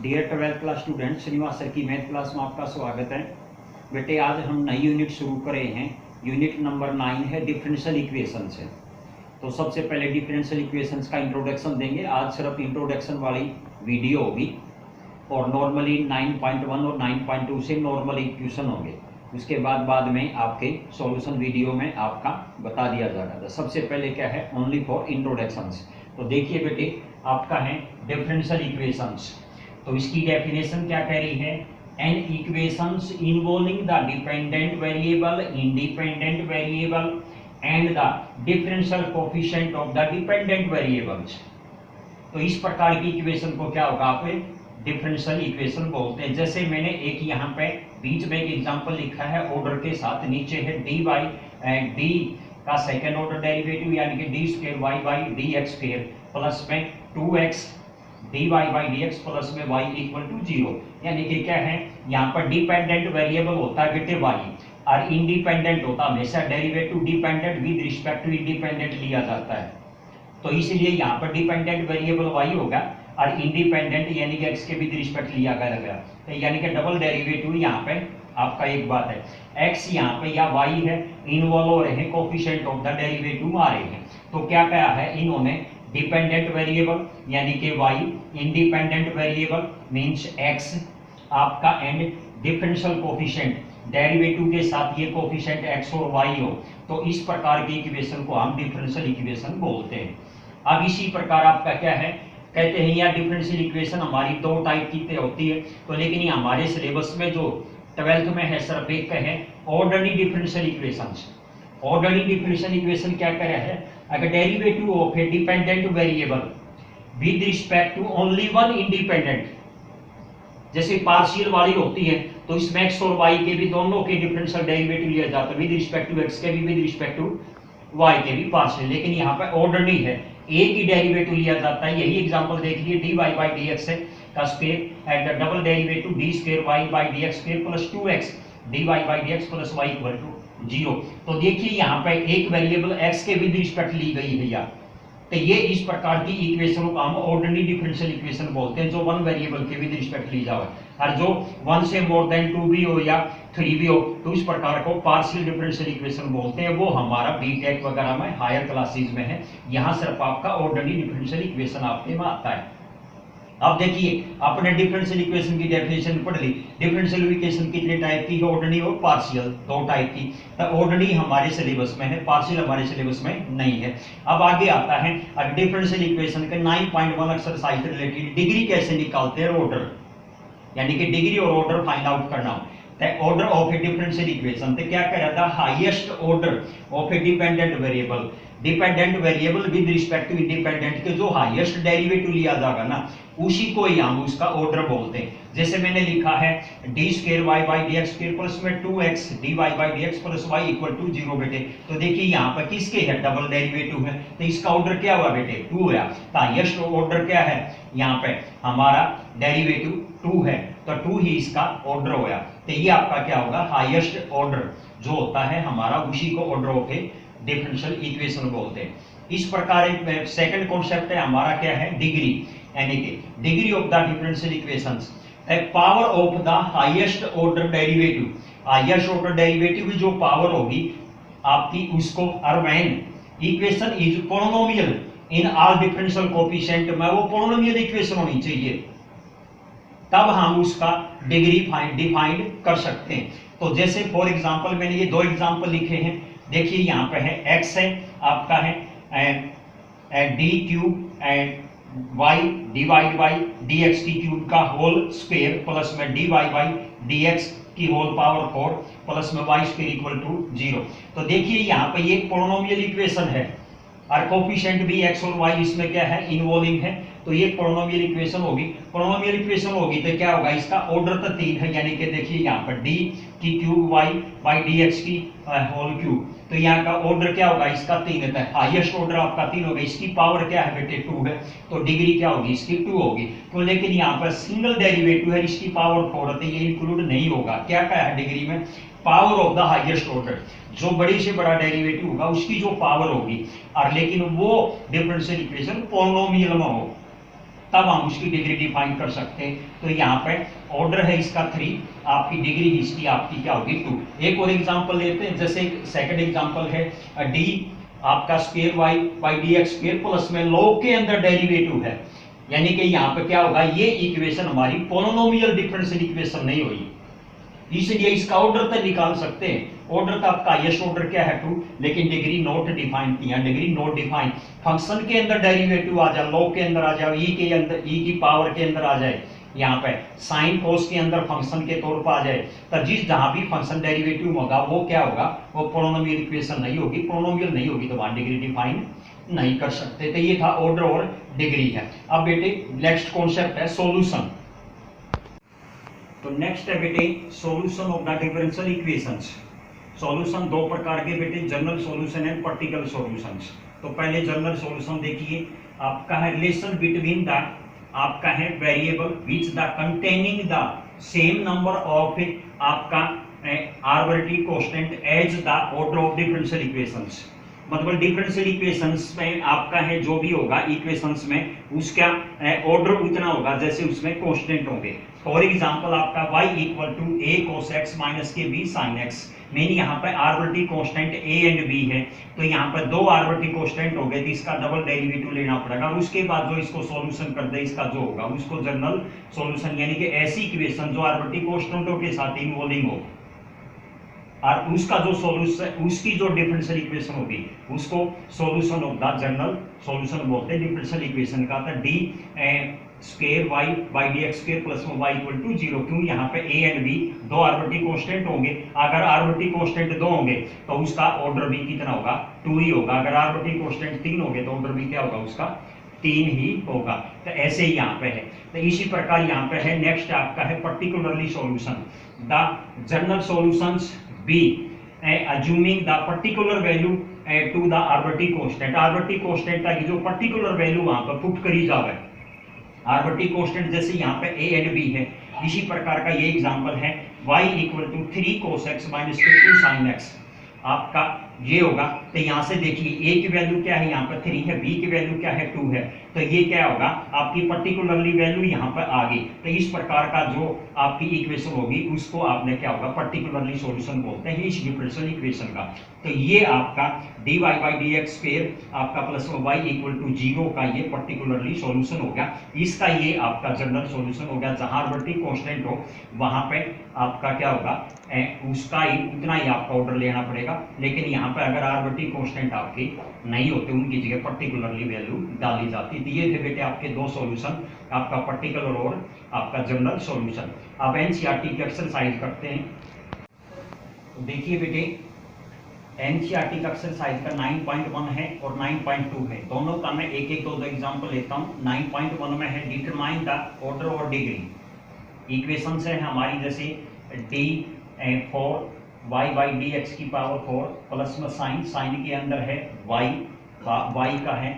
Dear 12th class student, Srinivas sir की math class में आपका स्वागत है। बेटे आज हम नई यूनिट शुरू कर रहे हैं। यूनिट नंबर 9 है डिफरेंशियल इक्वेशन से। तो सबसे पहले डिफरेंशियल इक्वेशंस का इंट्रोडक्शन देंगे। आज सिर्फ इंट्रोडक्शन वाली वीडियो होगी और नॉर्मली 9.1 और 9.2 से नॉर्मल इक्वेशन होंगे। उसके बाद में आपके सॉल्यूशन वीडियो में आपका बता दिया जाएगा। तो सबसे पहले क्या है, ओनली फॉर इंट्रोडक्शंस। तो देखिए बेटे, आपका है डिफरेंशियल इक्वेशंस। तो इसकी डेफिनेशन क्या कह रही है, an equations involving the dependent variable, independent variable and the differential coefficient of the dependent variables. तो इस प्रकार की इक्वेशन को क्या होगा, आप डिफरेंशियल इक्वेशन बोलते हैं। जैसे मैंने एक यहाँ पे बीच में एक एग्जांपल लिखा है ऑर्डर के साथ, नीचे है डी बाई डी का सेकेंड ऑर्डर डेरिवेटिव यानी कि D square Y by D X square plus में 2x D Y by D X plus में y इक्वल टू 0। यानी कि क्या है, यहाँ पर डिपेंडेंट वेरिएबल होता है बेटे y और इंडिपेंडेंट होता हमेशा derivative dependent with respect to independent लिया जाता है। तो इसलिए यहाँ पर डिपेंडेंट वेरिएबल y होगा और इंडिपेंडेंट यानी कि x के विद रिस्पेक्ट लिया गया। तो यानी कि डबल डेरिवेटिव यहाँ पे आपका एक बात है, x यहाँ पे या y है, इन्वॉल्व हो रहे हैं, कोएफिशिएंट ऑफ द डेरिवेटिव आ रहे हैं। तो क्या कहा है इन्होंने, डिपेंडेंट वेरिएबल यानी कि y, independent variable means x आपका एंड डिफरेंशियल कोएफिशिएंट डेरिवेटिव के साथ ये कोएफिशिएंट x और y हो, तो इस प्रकार की इक्वेशन को हम डिफरेंशियल इक्वेशन बोलते हैं। अब इसी प्रकार आपका क्या है, कहते हैं यार डिफरेंशियल इक्वेशन हमारी दो टाइप की होती है। तो लेकिन ये हमारे सिलेबस में जो 12th में है सिर्फ एक है ordinary differential equations. Ordinary differential equation क्या कर रहा है, अगर derivative of a dependent variable with respect to only one independent, जैसे पार्शियल वाली होती है तो इसमें x और y के भी दोनों के डिफरेंशियल डेरिवेटिव लिया जाता है, विद रिस्पेक्ट टू x के भी विद रिस्पेक्ट टू y के भी पार्शियल। लेकिन यहाँ पर ऑर्डिनरी है, एक ही डेरिवेटिव लिया जाता है। यही एग्जांपल देख लीजिए, D Y by D X का square at the double derivative D square Y by D X square plus 2x D Y by D X plus Y equal to 0। तो देखिए यहाँ पे एक वेरिएबल x के with respect ली गई है यार। तो ये इस प्रकार की इक्वेशन को हम ऑर्डिनरी डिफरेंशियल इक्वेशन बोलते हैं, जो वन वेरिएबल के विद रिस्पेक्ट ली जाए। और जो 1 से मोर देन 2 भी हो या 3 भी हो, तो इस प्रकार को पार्शियल डिफरेंशियल इक्वेशन बोलते हैं। वो हमारा बीटेक वगैरह में हायर क्लासेस में है। यहाँ सिर्फ आपका ऑर्डिनरी डिफरेंशियल इक्वेशन आपके में आता है। अब देखिए, आपने डिफरेंशियल इक्वेशन की डेफिनेशन पढ़ ली। डिफरेंशियल इक्वेशन कितने टाइप की है, ऑर्डिनरी और पार्शियल, दो टाइप की। तो ऑर्डिनरी हमारे सिलेबस में है, पार्शियल हमारे सिलेबस में नहीं है। अब आगे आता है डिफरेंशियल इक्वेशन के 9.1 एक्सरसाइज रिलेटेड डिग्री कैसे निकालते हैं, ऑर्डर यानी कि डिग्री और ऑर्डर फाइंड आउट करना। Order of a differential equation तो क्या कह रहा था, highest order of a dependent variable, dependent variable with respect to independent के जो हाईएस्ट डेरिवेटिव लिया जाएगा ना, उसी को ही हम उसका ऑर्डर बोलते हैं। जैसे मैंने लिखा है D square Y by D X square plus में 2x D Y by D X plus Y equal to 0 बेटे। तो देखिए यहाँ पर किसके है, डबल डेरिवेटिव है, तो इसका ऑर्डर क्या हुआ बेटे, 2 है। तो हाईएस्ट ऑर्डर क्या है, यहाँ पे हमारा डेरिवेटिव 2 है, तो 2 ही इसका ऑर्डर होगा। तो ये आपका क्या होगा, हाईएस्ट ऑर्डर जो होता है हमारा, उसी को order of a differential equation बोलते हैं। इस प्रकार एक सेकंड कॉन्सेप्ट है हमारा क्या है, डिग्री, यानी कि degree of the differential equations, power of the highest order derivative. Highest order derivative जो पावर होगी आपकी, उसको when equation is polynomial in all differential coefficient में, वो पॉलिनोमियल इक्वेशन होनी चाहिए, तब हम उसका डिग्री डिफाइंड कर सकते हैं। तो जैसे फॉर एग्जांपल मैंने ये दो एग्जांपल लिखे हैं। देखिए यहाँ पे है x है आपका है D cube and y divide by D X की क्यूब का होल स्क्वायर प्लस में D Y by D X की होल पावर 4 प्लस में y स्क्वायर इक्वल टू 0। तो देखिए यहाँ पे ये पॉलिनोमियल इक्वेशन है और कोएफिशिएंट भी x और y इसमें क्या है, इन्वॉल्विंग है। तो ये पॉलिनोमियल इक्वेशन होगी। पॉलिनोमियल इक्वेशन होगी तो क्या होगा, इसका ऑर्डर तो 3 है, यानी कि देखिए यहाँ पर d की cube y by D X की होल क्यूब, तो यहाँ का ऑर्डर क्या होगा, इसका 3 है। हाईएस्ट ऑर्डर आपका 3 होगा। इसकी पावर क्या है बेटे, 2 है, तो डिग्री क्या होगी, इसकी 2 होगी। तो लेकिन यहाँ पर सिंगल डेरिवेटिव है, इसकी पावर 4 है, तो ये इंक्लूड नहीं होगा। क्या क्या है डिग्री में, power of the highest order, जो बड़ी से बड़ा डेरिवेटिव होगा उसकी जो पावर होगी, और लेकिन वो डिफरेंशियल इक्वेशन पॉलिनोमियल में हो, तब हम उसकी डिग्री डिफाइन कर सकते हैं। तो यहाँ पे ऑर्डर है इसका 3, आपकी डिग्री इसकी आपकी क्या होगी 2। एक और एग्जांपल लेते हैं, जैसे सेकंड एग्जांपल है डी आपका square Y by D X square plus में लॉग के अंदर डेरिवेटिव है, यानी कि यहाँ पे क्या होगा, ये इक्वेशन हमारी पोलिनोमियल डिफरेंशियल इक्वेशन नहीं होगी, इसलिए इसका ऑर्डर तो निकाल सकते हैं। ऑर्डर का आपका हाईएस्ट ऑर्डर क्या है 2, लेकिन डिग्री नॉट डिफाइन किया, डिग्री नॉट डिफाइन। फंक्शन के अंदर डेरिवेटिव आ जाए, लॉग के अंदर आ जाए, ई के अंदर ई की पावर के अंदर आ जाए, यहाँ पे साइन कोस के अंदर फंक्शन के तौर पर आ जाए, तो जिस जहां भी फंक्शन डेरिवेटिव होगा वो क्या होगा, वो पोलिनोमियल इक्वेशन नहीं होगी। पोलिनोमियल नहीं होगी तो वहां डिग्री डिफाइन नहीं कर सकते। तो ये था ऑर्डर और डिग्री है। अब बेटे नेक्स्ट कॉन्सेप्ट है सॉल्यूशन। तो नेक्स्ट है बेटे solution of the differential equations. Solution दो प्रकार के बेटे, general solution and particular solutions. तो पहले जनरल सॉल्यूशन देखिए, आपका है रिलेशन बिटवीन द आपका है variable which the containing the same number of आपका arbitrary constant as the order of differential equations. मतलब डिफरेंशियल इक्वेशंस में आपका है जो भी होगा इक्वेशंस में उसका ऑर्डर उतना होगा जैसे उसमें कांस्टेंट होंगे। फॉर एग्जांपल आपका y equal to a cos x minus के b sin x, मीन यहाँ पे arbitrary constant a and b है, तो यहाँ पे दो आर्बिट्ररी कांस्टेंट हो गए तो इसका डबल डेरिवेटिव लेना पड़ेगा। उसके बाद जो इसको सॉल्यूशन कर दे इसका जो होगा उसको जनरल सॉल्यूशन, यानी कि ऐसी इक्वेशन जो आर्बिट्ररी कांस्टेंटों के साथ इन्वॉल्विंग हो और उसका जो सॉल्यूशन, उसकी जो डिफरेंशियल इक्वेशन होगी उसको solution of the general solution बोलते हैं डिफरेंशियल इक्वेशन का। था D square Y by D X square plus Y equal to 0। क्यों, यहाँ पे ए एंड बी दो आर्बिट्ररी कांस्टेंट होंगे, अगर आर्बिट्ररी कांस्टेंट दो होंगे तो उसका ऑर्डर भी कितना होगा 2 ही होगा, अगर आर्बिट्ररी कांस्टेंट 3 होंगे तो ऑर्डर भी क्या होगा उसका 3 ही होगा। तो ऐसे ही यहाँ पे है। तो इसी प्रकार यहाँ पे है नेक्स्ट आपका है particularly solution. The general solutions be assuming the particular value to the arbitrary constant। Arbitrary constant की जो पर्टिकुलर वैल्यू वहां पर पुट करी जावे, आर्बिट्ररी कांस्टेंट जैसे यहाँ पे a एंड b है, इसी प्रकार का ये एग्जांपल है y equal to 3 cos x minus 2 sin x। आपका ये होगा तो यहाँ से देखिए a की वैल्यू क्या है, यहाँ पर 3 है, b की वैल्यू क्या है 2 है, तो ये क्या होगा आपकी पर्टिकुलरली वैल्यू यहाँ पर आ गई। तो इस प्रकार का जो आपकी इक्वेशन होगी उसको आपने क्या होगा पर्टिकुलरली सॉल्यूशन बोलते हैं इस डिफरेंशियल इक्वेशन का। तो ये आपका dy by D X square आपका प्लस y इक्वल टू 0 का ये पर्टिकुलरली सॉल्यूशन हो गया। इसका ये आपका जनरल सॉल्यूशन हो गया। जहां आर्बिट्ररी कांस्टेंट हो वहां पे आपका क्या होगा उसका ही उतना ही आपका ऑर्डर लेना पड़ेगा, लेकिन यहाँ पे अगर आर्बिट्ररी कांस्टेंट आपके नहीं होते उनकी जगह पर्टिकुलरली वैल्यू डाली जाती। तो ये थे बेटे आपके दो सॉल्यूशन, आपका पर्टिकुलर और आपका जनरल सॉल्यूशन। अब एनसीईआरटी की एक्सरसाइज करते हैं। तो देखिए बेटे एनसीईआरटी का एक्सरसाइज का 9.1 है और 9.2 है, दोनों का मैं एक एक दो एग्जांपल लेता हूँ। 9.1 में है डिटरमाइन द ऑर्डर और डिग्री। इक्वेशन है हमारी जैसे D 4 y by D X की पावर 4 प्लस में साइन के अंदर है y का है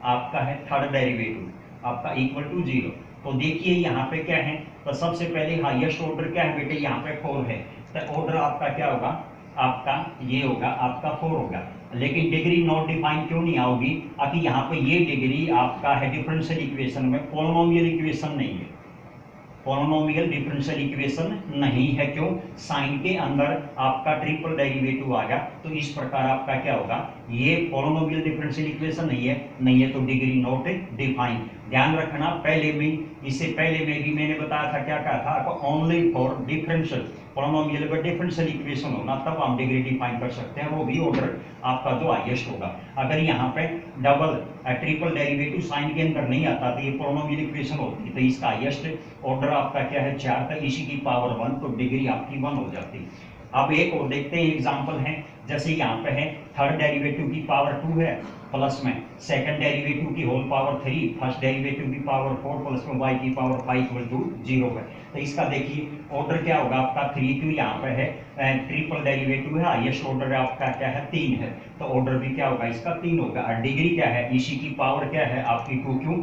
आपका है थर्ड डेरिवेटिव आपका इक्वल टू 0। तो देखिए यहाँ पे क्या है, तो सबसे पहले हाईएस्ट ऑर्डर क्या है बेटे, यहाँ पे 4 है, तो ऑर्डर आपका क्या होगा, आपका ये होगा आपका 4 होगा। लेकिन डिग्री नॉट डिफाइन क्यों नहीं आओगी, क्योंकि यहाँ पे ये डिग्री आपका है डिफरेंशियल इक्वेशन में पॉलिनोमियल इक्वेशन नहीं है, पॉलिनोमियल डिफरेंशियल इक्वेशन नहीं है। क्यों, साइन के अंदर आपका ट्रिपल डेरिवेटिव आ गया, तो इस प्रकार आपका क्या होगा, ये पॉलिनोमियल डिफरेंशियल इक्वेशन नहीं है तो डिग्री नॉट डिफाइन। ध्यान रखना, पहले में इससे पहले में भी मैंने बताया था क्या कहा था, ओनली फॉर डिफरेंशियल पॉलिनोमियल पर डिफरेंशियल इक्वेशन होना तब हम डिग्री डिफाइन कर सकते हैं, वो भी ऑर्डर आपका जो हाईएस्ट होगा। अगर यहाँ पे डबल ट्रिपल डेरिवेटिव साइन के अंदर नहीं आता तो ये पॉलिनोमियल इक्वेशन होती, तो इसका हाईएस्ट ऑर्डर आपका क्या है 4, तो इसी की पावर 1, तो डिग्री आपकी 1 हो जाती। अब एक और देखते हैं एग्जांपल है, जैसे यहाँ पे है थर्ड डेरिवेटिव की पावर 2 है प्लस में सेकंड डेरिवेटिव की होल पावर 3, फर्स्ट डेरिवेटिव की पावर 4 प्लस में y की पावर 5 इक्वल टू 0 है। तो इसका देखिए ऑर्डर क्या होगा आपका 3, क्यों यहाँ पे है ट्रिपल डेरिवेटिव है, हाईएस्ट ऑर्डर आपका क्या है 3 है, तो ऑर्डर भी क्या होगा इसका 3 होगा। और डिग्री क्या है, इसी की पावर क्या है आपकी 2, क्यों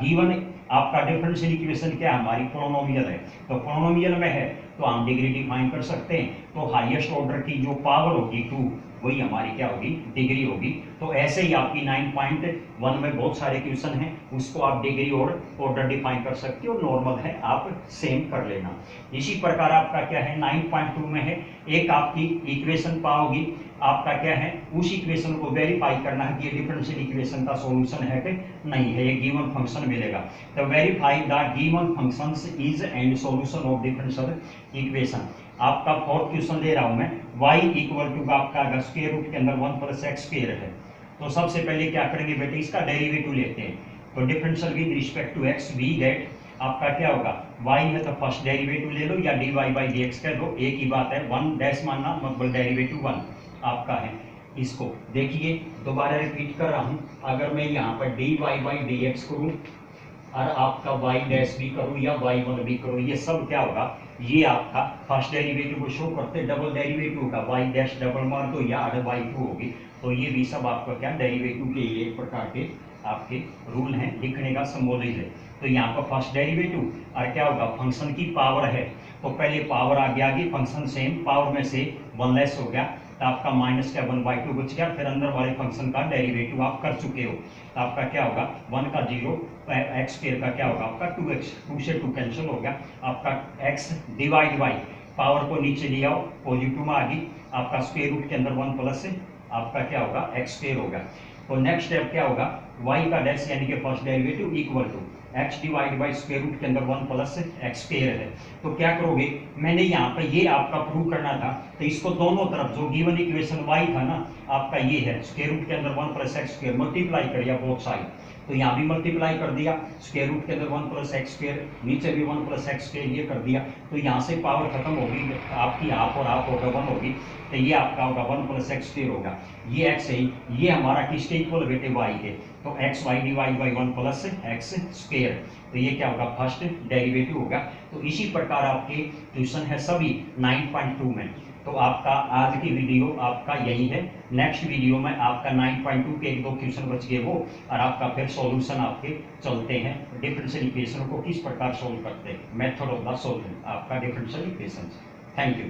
गिवन आपका डिफरेंशियल इक्वेशन क्या है हमारी पॉलिनोमियल है, तो पॉलिनोमियल में है तो हम डिग्री डिफाइन कर सकते हैं। तो हाईएस्ट ऑर्डर की जो पावर होगी 2 वही हमारी क्या होगी, डिग्री होगी। तो ऐसे ही आपकी 9.1 में बहुत सारे क्वेश्चन हैं, उसको आप डिग्री और ऑर्डर डिफाइन कर सकते हो, नॉर्मल है आप सेम कर लेना। इसी प्रकार आपका क्या है 9.2 में है, एक आपकी इक्वेशन पाओगी, आपका क्या है उस इक्वेशन को वेरीफाई करना है कि ये डिफरेंशियल इक्वेशन का सॉल्यूशन है कि नहीं है, ये गिवन फंक्शन मिलेगा। तो verify the given functions is and solution of differential equation. आपका फोर्थ क्वेश्चन ले रहा हूं मैं, y इक्वल टू आपका अगर स्क्वायर रूट के अंदर 1 + x स्क्वायर है, तो सबसे पहले क्या करेंगे बेटे, इसका डेरिवेटिव लेते हैं। तो differential with respect to x we get आपका क्या होगा, y है तो फर्स्ट डेरिवेटिव ले लो या dy/dx कर दो, एक ही बात है, 1 डैश मानना मतलब डेरिवेटिव 1 आपका है। इसको देखिए दोबारा रिपीट कर रहा हूं, अगर मैं यहाँ पर dy/dx करूं और आपका y डैश भी करूं या y1 भी करूं, ये सब क्या होगा, ये आपका फर्स्ट डेरिवेटिव को शो करते, डबल डेरिवेटिव होगा, y डैश डबल मार दो या y2 होगी, तो ये भी सब आपका क्या डेरिवेटिव के एक प्रकार के आपके रूल हैं, लिखने का संबोधित है। तो यहाँ पर फर्स्ट डेरिवेटिव और क्या होगा, फंक्शन की पावर है, तो पहले पावर आ गया, आगे फंक्शन सेम, पावर में से 1 लेस हो गया, तो आपका माइनस का 1/2 बच गया, फिर अंदर वाले फंक्शन का डेरिवेटिव आप कर चुके हो, तो आपका क्या होगा 1 का 0, एक्स स्क्वायर का क्या होगा आपका 2x, 2 से 2 कैंसिल हो गया, आपका x डिवाइड बाई पावर को नीचे ले आओ, पॉजिटिव में आ गई, आपका स्क्वायर रूट के अंदर 1 प्लस आपका क्या होगा x स्क्वायर होगा। तो नेक्स्ट स्टेप क्या होगा, y का डैश यानी कि first derivative equal to x divide by square root के अंदर 1 प्लस x स्क्वायर है। तो क्या करोगे, मैंने यहाँ पे ये आपका प्रूव करना था, तो इसको दोनों तरफ जो गिवन इक्वेशन y था ना आपका ये है, स्क्वायर रूट के अंदर 1 + x स्क्वायर मल्टीप्लाई कर दिया बोथ साइड, तो यहाँ भी मल्टीप्लाई कर दिया, स्क्वायर रूट के अंदर 1 + x स्क्वायर, नीचे भी 1 + x स्क्वायर ये कर दिया, तो यहाँ से पावर खत्म होगी, आपकी हाफ और हाफ होगा 1 होगी, तो ये आपका होगा 1 + x स्क्वायर होगा, ये x है, ये हमारा किसके इक्वल बेटे y के, तो x y divide by 1 + x square, तो ये क्या होगा फर्स्ट डेरिवेटिव होगा। तो इसी प्रकार आपके क्वेश्चन है सभी 9.2 में। तो आपका आज की वीडियो आपका यही है, नेक्स्ट वीडियो में आपका 9.2 के 1-2 क्वेश्चन बच गए वो, और आपका फिर सॉल्यूशन आपके चलते हैं, डिफरेंशियल इक्वेशन को किस प्रकार सोल्व करते हैं, मेथड ऑफ द सॉल्यूशन आपका डिफरेंशियल इक्वेशन। Thank you.